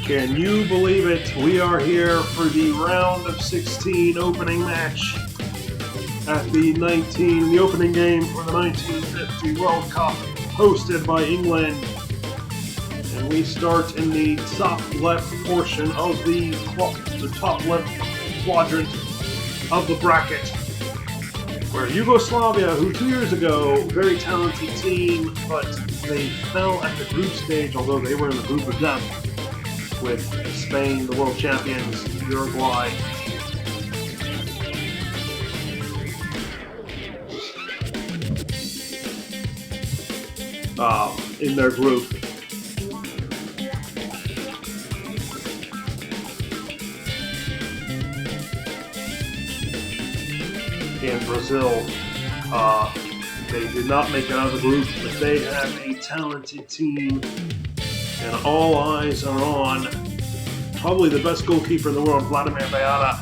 Can you believe it? We are here for the round of 16 opening match at the opening game for the 1950 World Cup, hosted by England. And we start in the top left portion of the top left quadrant of the bracket, where Yugoslavia, who 2 years ago, very talented team, but they fell at the group stage, although they were in the group of death with Spain, the world champions, Uruguay. In their group. And Brazil, they did not make it out of the group, but they have a talented team, and all eyes are on probably the best goalkeeper in the world, Vladimir Beata.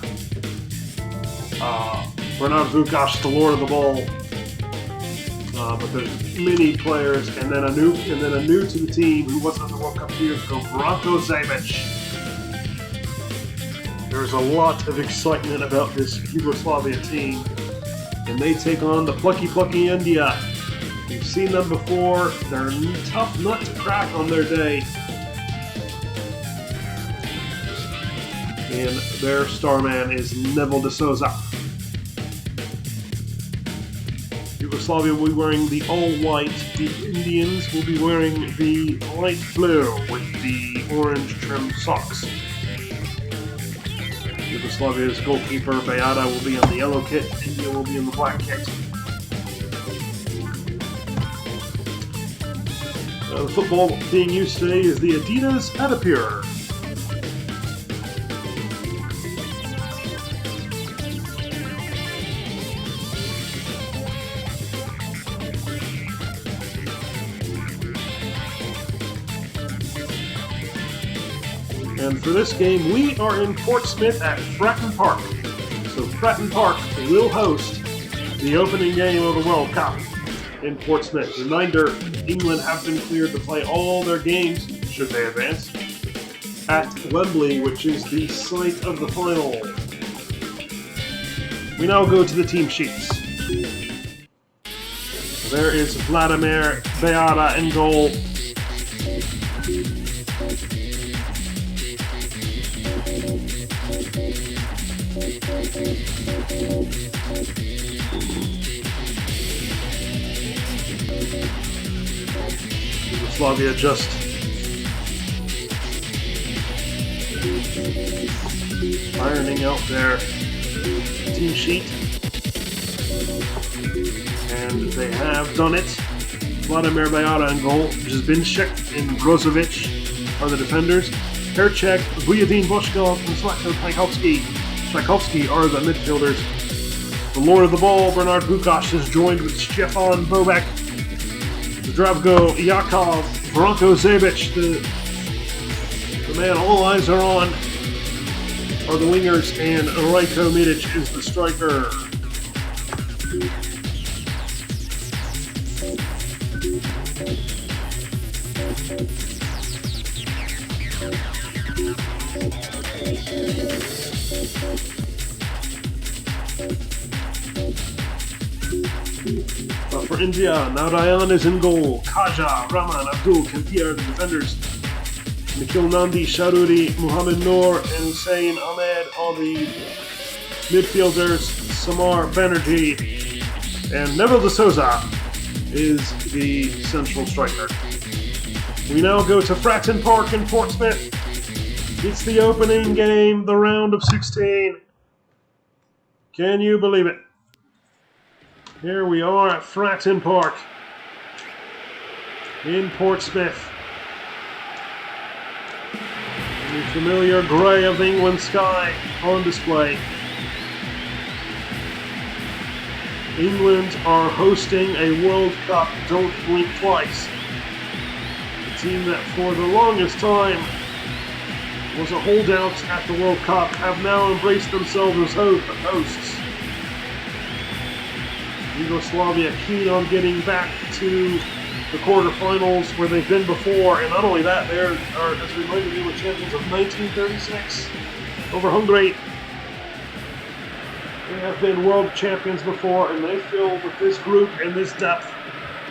Bernard Vukac, the lord of the ball. But there's many players, and then a new to the team who wasn't in the World Cup 2 years ago, Branko Zebic. There's a lot of excitement about this Yugoslavia team, and they take on the plucky India. You've seen them before. They're a tough nut to crack on their day. And their star man is Neville de Souza. Yugoslavia will be wearing the all-white. The Indians will be wearing the light blue with the orange trimmed socks. Yugoslavia's goalkeeper, Beata, will be in the yellow kit. India will be in the black kit. The football being used today is the Adidas Adapure. And for this game, we are in Portsmouth at Fratton Park. So Fratton Park will host the opening game of the World Cup in Portsmouth. Reminder, England have been cleared to play all their games, should they advance, at Wembley, which is the site of the final. We now go to the team sheets. There is Vladimir Beata in goal. Yugoslavia just ironing out their team sheet, and they have done it. Vladimir Beata in goal, Zbinšek and Brozovic are the defenders. Herceg, Vujadin Boškov, and Slatko Tchaikovsky are the midfielders. The lord of the ball, Bernard Vukac, is joined with Stefan Bobek, Zdravko Jakov, Branko Zebic, the man all eyes are on, are the wingers, and Rajko Mitic is the striker. For India, Narayan is in goal. Khaja, Rahman, Abdul, Kanti are the defenders. Nikhil Nandi, Sharuri, Muhammad Noor, and Hussein Ahmed are the midfielders. Samar Banerjee and Neville de Souza is the central striker. We now go to Fratton Park in Portsmouth. It's the opening game, the round of 16. Can you believe it? Here we are at Fratton Park in Portsmouth. The familiar grey of the England sky on display. England are hosting a World Cup, don't blink twice. A team that for the longest time was a holdout at the World Cup have now embraced themselves as hosts. Yugoslavia keen on getting back to the quarterfinals where they've been before, and not only that, they are, as a reminder, they were champions of 1936 over Hungary. They have been world champions before, and they feel with this group and this depth,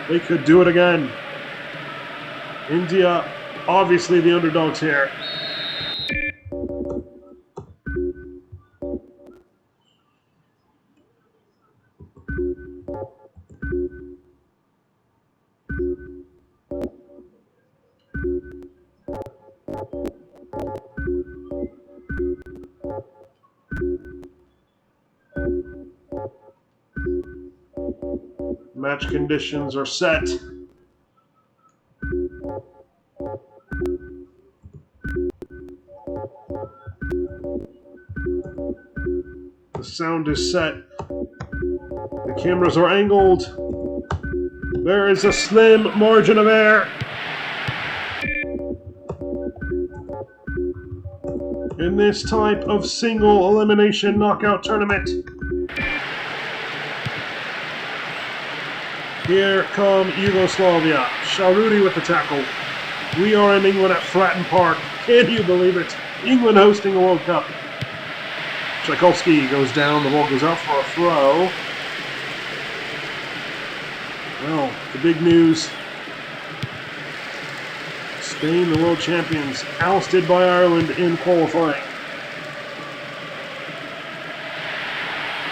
they could do it again. India, obviously the underdogs here. Match conditions are set. The sound is set. The cameras are angled. There is a slim margin of error. In this type of single elimination knockout tournament. Here come Yugoslavia. Sharuti with the tackle. We are in England at Fratton Park. Can you believe it? England hosting a World Cup. Tchaikovsky goes down. The ball goes out for a throw. Well, the big news. Spain, the world champions, ousted by Ireland in qualifying.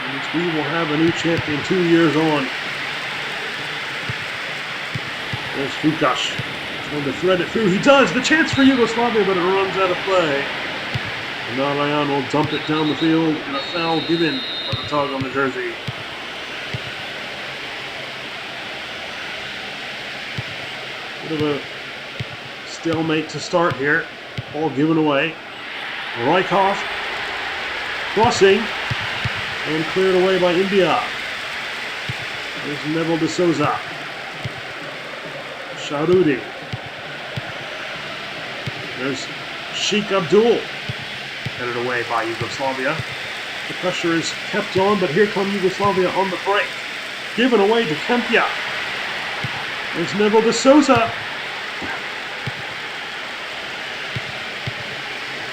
And we will have a new champion 2 years on. There's Fukash trying to thread it through. He does! The chance for Yugoslavia, but it runs out of play. And Narayan will dump it down the field, and a foul given by the tug on the jersey. Bit of a stalemate to start here. Ball given away. Rykov crossing and cleared away by India. There's Neville de Souza. Sharuti. There's Sheikh Abdul. Headed away by Yugoslavia. The pressure is kept on, but here come Yugoslavia on the break. Given away to Kempia. There's Neville de Souza.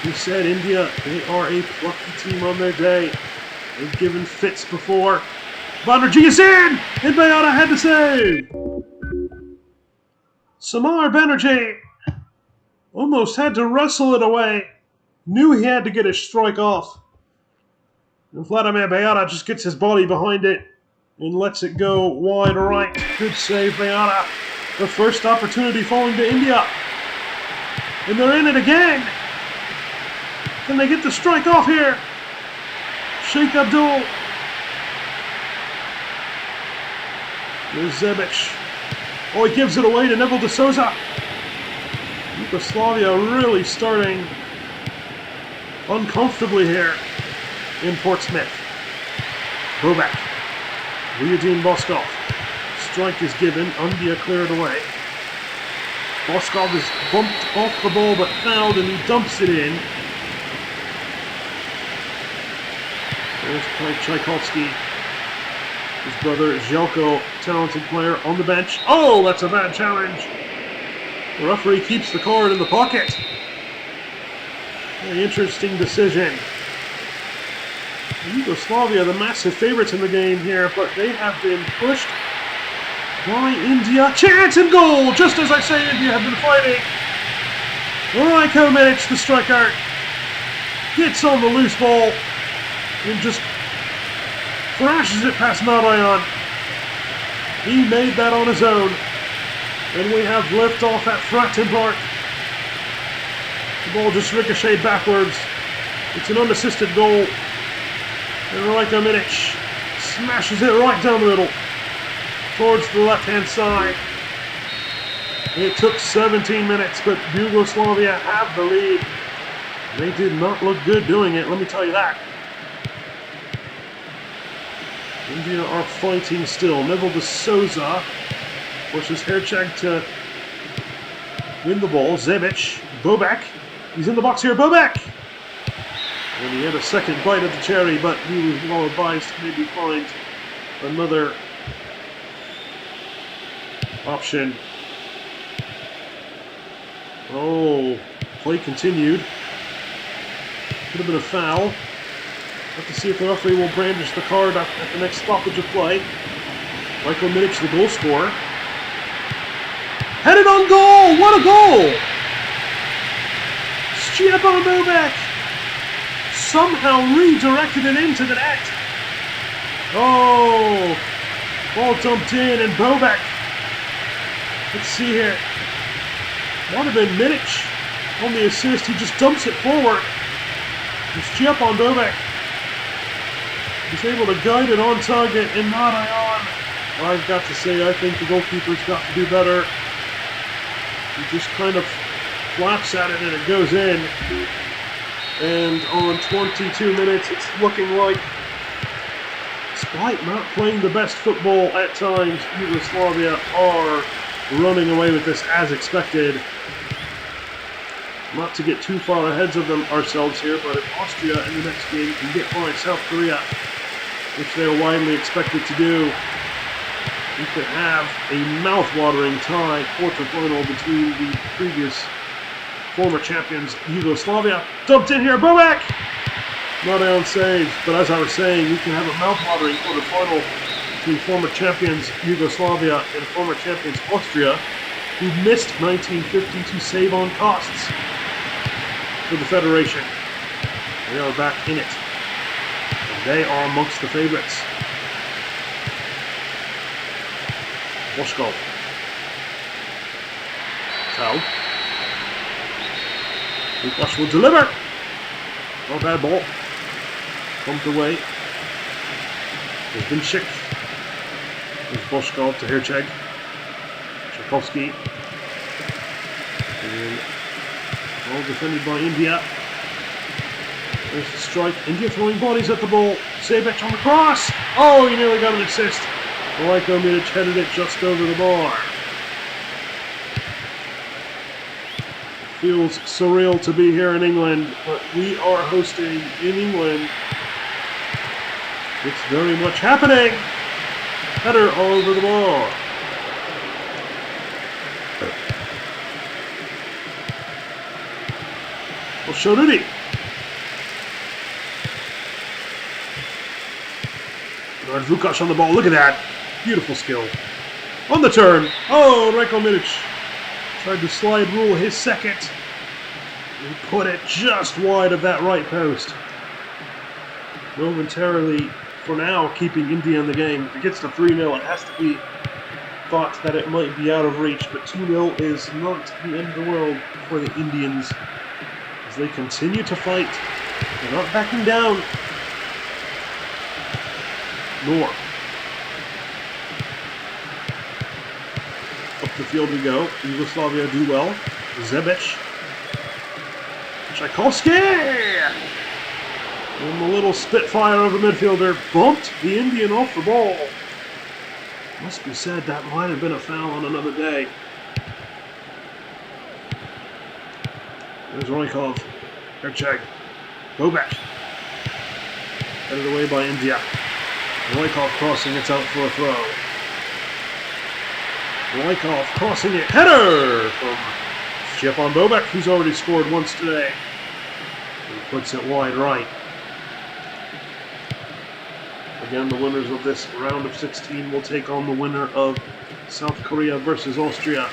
He said India, they are a plucky team on their day. They've given fits before. Banerjee is in! And Bayana had to save! Samar Banerjee almost had to wrestle it away. Knew he had to get his strike off. And Vladimir Bayana just gets his body behind it and lets it go wide right. Good save, Bayana. The first opportunity falling to India. And they're in it again. Can they get the strike off here? Sheikh Abdul. There's Zebic. Oh, he gives it away to Neville de Souza. Yugoslavia really starting uncomfortably here in Portsmouth. Bobak. Leodin Boskov. Strike is given. India cleared away. Boskov is bumped off the ball but fouled, and he dumps it in. There's Tchaikovsky. His brother Zhelko, talented player, on the bench. Oh, that's a bad challenge. The referee keeps the card in the pocket. Very interesting decision. Yugoslavia, the massive favorites in the game here, but they have been pushed by India. Chance and goal! Just as I say, India have been fighting. Rajko Milic, the striker, gets on the loose ball and just thrashes it past Narayan. He made that on his own. And we have liftoff at Fratton Park. The ball just ricocheted backwards. It's an unassisted goal. And Rajko Milic smashes it right down the middle towards the left-hand side. It took 17 minutes, but Yugoslavia have the lead. They did not look good doing it, let me tell you that. India are fighting still. Neville de Souza forces Herchag to win the ball. Zebic, Bobak. He's in the box here. Bobak! And he had a second bite at the cherry, but he was well advised to maybe find another option. Oh, play continued. Could have been a foul. Have to see if the referee will brandish the card at the next stoppage of play. Michael Milic, the goal scorer. Headed on goal! What a goal! Szczepan Bobek somehow redirected it into the net. Oh, ball dumped in, and Bobek. Let's see here. Might have been Milic on the assist. He just dumps it forward. And Szczepan Bobek is able to guide it on target and not on. I've got to say, I think the goalkeeper's got to do better. He just kind of flaps at it and it goes in. And on 22 minutes, it's looking like, despite not playing the best football at times, Yugoslavia are running away with this as expected. Not to get too far ahead of ourselves here, but if Austria in the next game can get by South Korea, which they're widely expected to do, we could have a mouth-watering tie quarterfinal between the previous former champions Yugoslavia. Dumped in here, Bobek! Not on saves, but as I was saying, we can have a mouth-watering quarterfinal between former champions Yugoslavia and former champions Austria, who missed 1950 to save on costs for the Federation. They are back in it. And they are amongst the favorites. Bosko. Foul. Lukas will deliver. Not a bad ball. Pumped away. There's Vincic. There's Bosko to Hircheg. Tchaikovsky. And all defended by India. There's the strike. India throwing bodies at the ball. Sabic on the cross. Oh, he nearly got an assist. Michael Milic headed it just over the bar. It feels surreal to be here in England, but we are hosting in England. It's very much happening. Header all over the bar. Well, Shorudi. Vukac on the ball. Look at that. Beautiful skill. On the turn. Oh, Rajko Milic tried to slide rule his second. And put it just wide of that right post. Momentarily, for now, keeping India in the game. If it gets to 3-0, it has to be thought that it might be out of reach. But 2-0 is not the end of the world for the Indians. As they continue to fight. They're not backing down. Nor. Up the field we go. Yugoslavia do well. Zebic. Tchaikovsky! And the little spitfire of a midfielder bumped the Indian off the ball. Must be said that might have been a foul on another day. There's Roykov. Hircheg. Bobek. Headed away by India. Roykov crossing it out for a throw. Roykov crossing it. Header from Szczepan Bobek, who's already scored once today. He puts it wide right. Again, the winners of this round of 16 will take on the winner of South Korea versus Austria.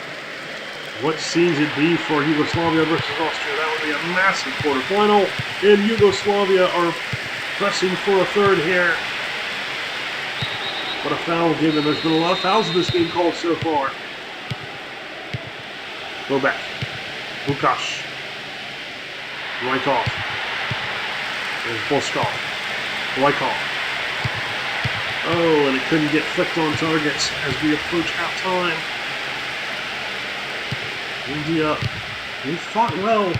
What scenes it be for Yugoslavia versus Austria? That would be a massive quarterfinal. And Yugoslavia are pressing for a third here. But a foul given. There's been a lot of fouls in this game called so far. Bobek. Vukac. Rajkov. There's Bosko. Rajkov. Oh, and it couldn't get flicked on targets as we approach halftime. India, they fought well.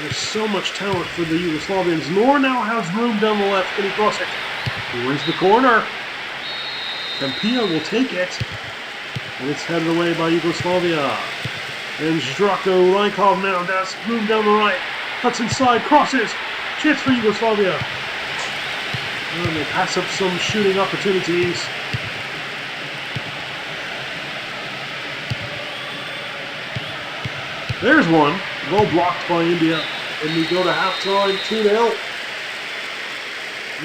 There's so much talent for the Yugoslavians. Noor now has room down the left. Can he cross it? He wins the corner. Tempia will take it. And it's headed away by Yugoslavia. And Zdravko Rajkov now has room down the right. Cuts inside, crosses. Chance for Yugoslavia. And they pass up some shooting opportunities. There's one. Well blocked by India. And we go to halftime, 2-0.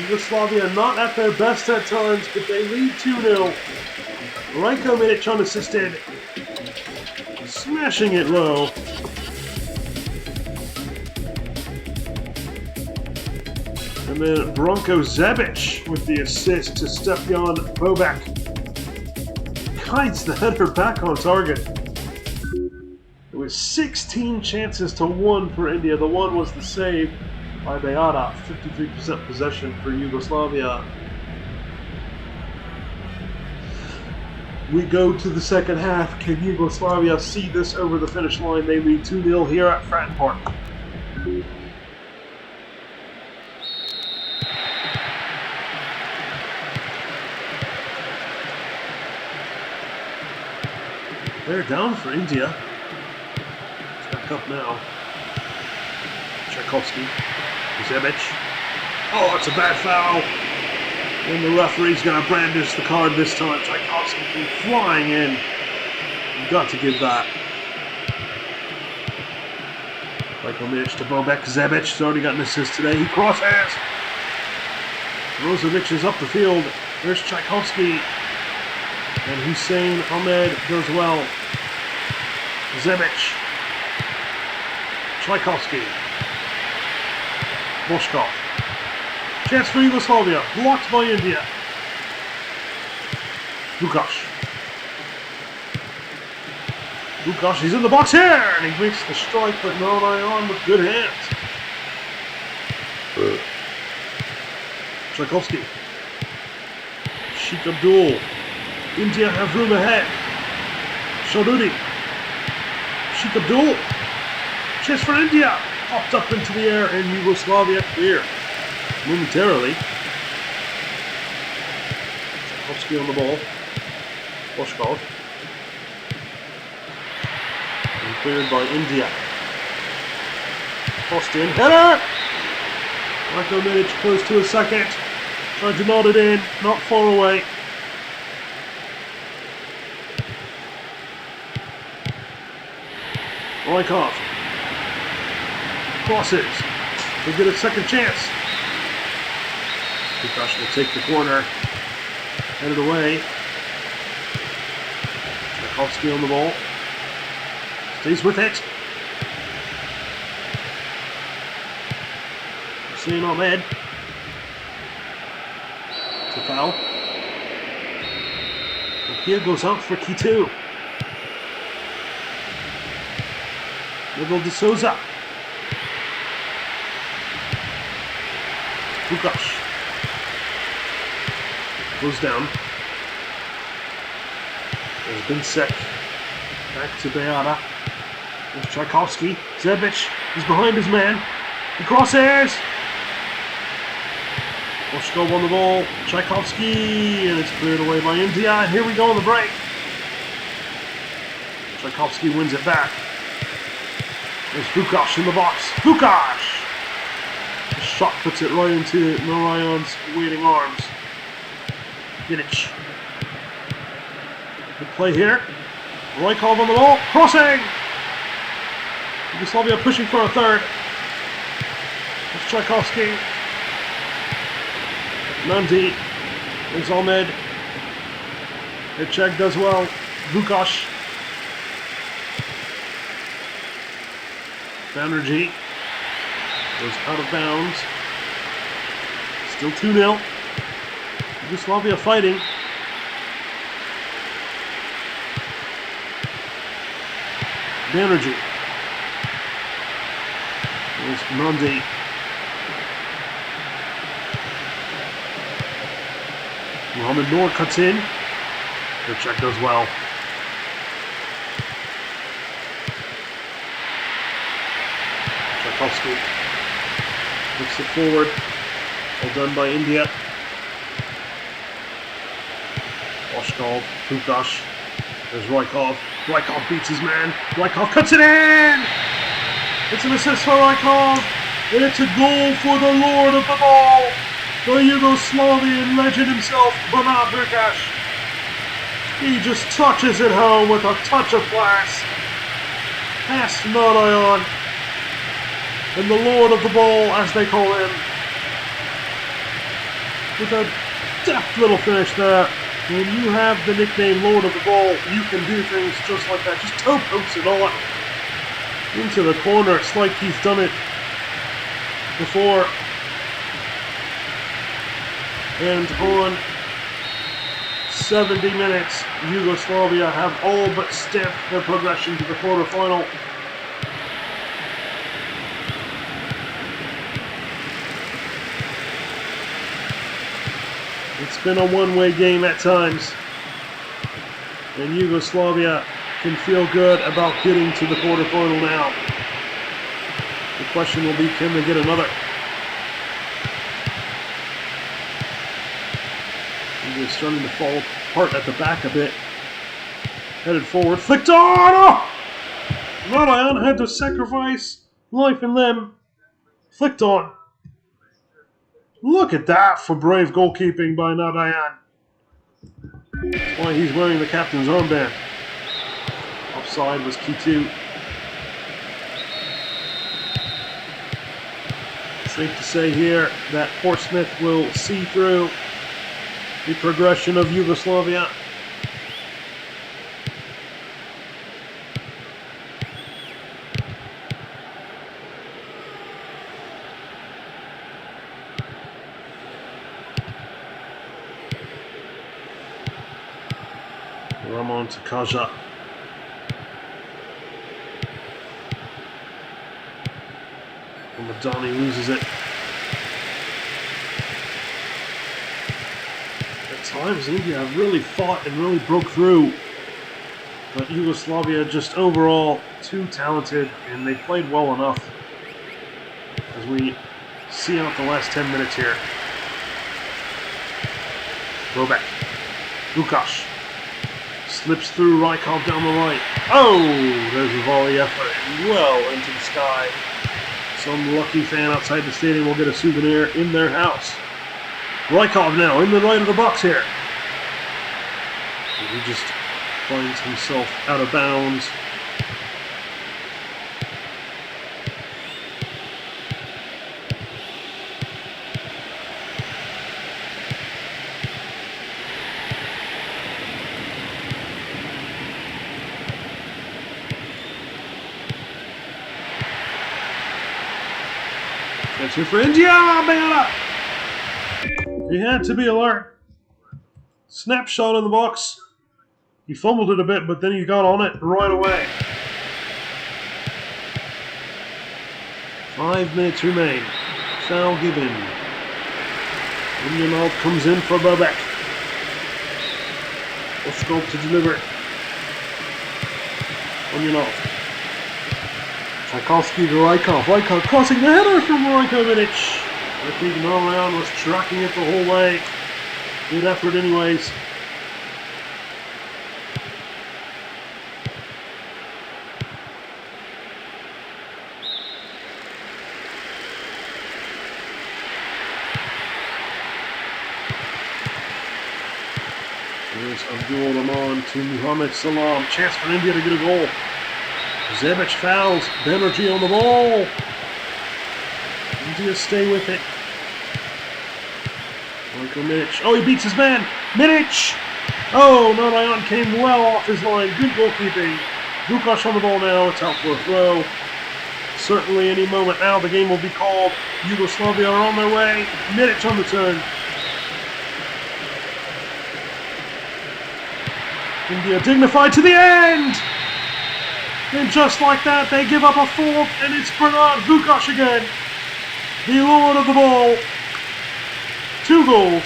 Yugoslavia not at their best at times, but they lead 2-0. Rajko Milic unassisted. Smashing it low. And then Branko Zebic with the assist to Stefan Bobek. Guides the header back on target. It was 16 chances to 1 for India. The one was the save by Beata. 53% possession for Yugoslavia. We go to the second half. Can Yugoslavia see this over the finish line? They lead 2-0 here at Fratton Park. They're down for India. It's back up now. Tchaikovsky. Zebic. Oh, it's a bad foul. And the referee's going to brandish the card this time. Tchaikovsky came flying in. You've got to give that. Rajko Milic to Bobek. Zebic has already got an assist today. He crosses. Brozovic is up the field. There's Tchaikovsky. And Hussein Ahmed does well. Zebic. Tchaikovsky. Boshkov. Chance for Yugoslavia. Blocked by India. Lukash. Lukash, he's in the box here! And he makes the strike, but not on with good hands. Tchaikovsky. Sheikh Abdul. India have room ahead. Sharudi. Sheikh Abdul. Chase for India. Popped up into the air and Yugoslavia clear. Momentarily. Tchaikovsky on the ball. Boshkov. And cleared by India. Tossed in. Header! Rajko Milic close to a second. Trying to nod it in. Not far away. Rajkov. Crosses. He'll get a second chance. Lukash will take the corner. Headed away. Tchaikovsky on the ball. Stays with it. Hussein Ahmed. To foul. And here goes out for Kitu. Miguel de Souza. Lukash. Goes down. There's been sick. Back to Beata. There's Tchaikovsky. Zebic. He's behind his man. He crosses. Boshkov on the ball. Tchaikovsky. And it's cleared away by India. And here we go on the break. Tchaikovsky wins it back. There's Lukash in the box. Lukash! The shot puts it right into Narayan's waiting arms. Milic. Good play here. Rajkov on the ball. Crossing! Yugoslavia pushing for a third. There's Tchaikovsky. Nandi. There's Ahmed. Hitchek does well. Lukash. Banerjee goes out of bounds. Still 2-0. Yugoslavia fighting. Banerjee. There's Nandi. Mohamed Noor cuts in. Hitchek does well. Tchaikovsky looks it forward. Well done by India. Boshkov, Lukash. There's Rajkov. Rajkov beats his man. Rajkov cuts it in! It's an assist for Rajkov. And it's a goal for the lord of the ball. The Yugoslavian legend himself, Bernard Lukash. He just touches it home with a touch of class. past Narayan. And the Lord of the Ball, as they call him. With a deft little finish there. When you have the nickname Lord of the Ball, you can do things just like that. Just toe pokes it on into the corner. It's like he's done it before. And on 70 minutes, Yugoslavia have all but stamped their progression to the quarterfinal. It's been a one-way game at times, and Yugoslavia can feel good about getting to the quarterfinal now. The question will be, can they get another? They're starting to fall apart at the back a bit. Headed forward, flicked on! Oh! Narayan had to sacrifice life and limb. Flicked on. Look at that for brave goalkeeping by Narayan. That's why he's wearing the captain's armband. Offside was key too. Safe to say here that Portsmouth will see through the progression of Yugoslavia. Ramon to Kaja. Madani loses it. At times, India really fought and really broke through. But Yugoslavia just overall too talented, and they played well enough. As we see out the last 10 minutes here. Robek. Lukasz. Slips through Rykov down the right. Oh! There's a volley effort well into the sky. Some lucky fan outside the stadium will get a souvenir in their house. Rykov now in the right of the box here. He just finds himself out of bounds. Attention for India! Bayana! He had to be alert. Snapshot in the box. He fumbled it a bit, but then he got on it right away. 5 minutes remain. Foul given. Indian comes in for Bobek. Oskop to deliver it. Onyanov. Tchaikovsky to Rykov. Rykov crossing the header from Rajkovic. I think Narayan was tracking it the whole way. Good effort anyways. There's Abdul Rahman to Muhammad Salam. Chance for India to get a goal. Zebic fouls. Banerjee on the ball. India stay with it. Michael Milic. Oh, he beats his man. Milic! Oh, Narayan came well off his line. Good goalkeeping. Lukasz on the ball now. It's out for a throw. Certainly any moment now the game will be called. Yugoslavia are on their way. Milic on the turn. India dignified to the end! And just like that, they give up a fourth, and it's Bernard Lukasz again. The Lord of the Ball. 2 goals.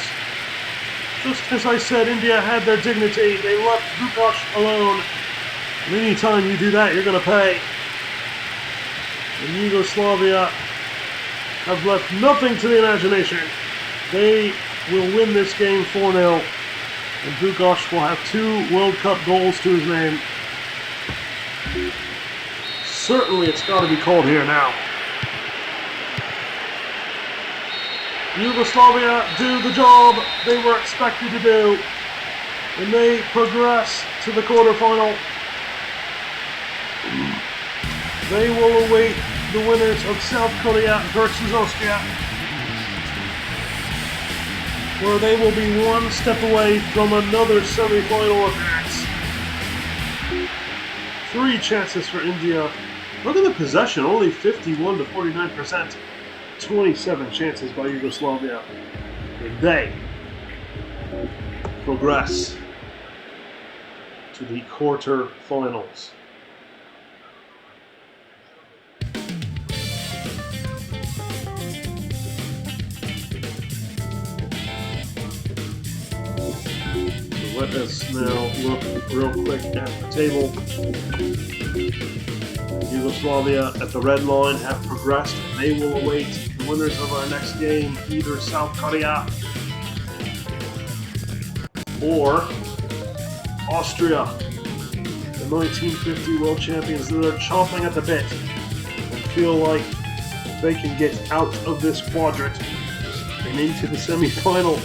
Just as I said, India had their dignity. They left Lukasz alone. And anytime you do that, you're going to pay. And Yugoslavia have left nothing to the imagination. They will win this game 4-0. And Lukasz will have 2 World Cup goals to his name. Certainly it's got to be called here now. Yugoslavia do the job they were expected to do, and they progress to the quarterfinal. They will await the winners of South Korea versus Austria, where they will be one step away from another semi-final appearance. 3 chances for India. Look at the possession, only 51 to 49%. 27 chances by Yugoslavia. And they progress to the quarter-finals. Let us now look real quick at the table. Yugoslavia at the red line have progressed, and they will await the winners of our next game, either South Korea or Austria, the 1950 world champions that are chomping at the bit and feel like they can get out of this quadrant and into the semi-final.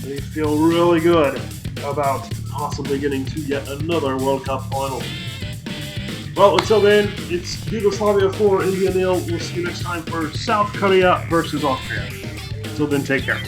They feel really good about possibly getting to yet another World Cup final. Well, until then, it's Yugoslavia 4, India 0. We'll see you next time for South Korea versus Austria. Until then, take care.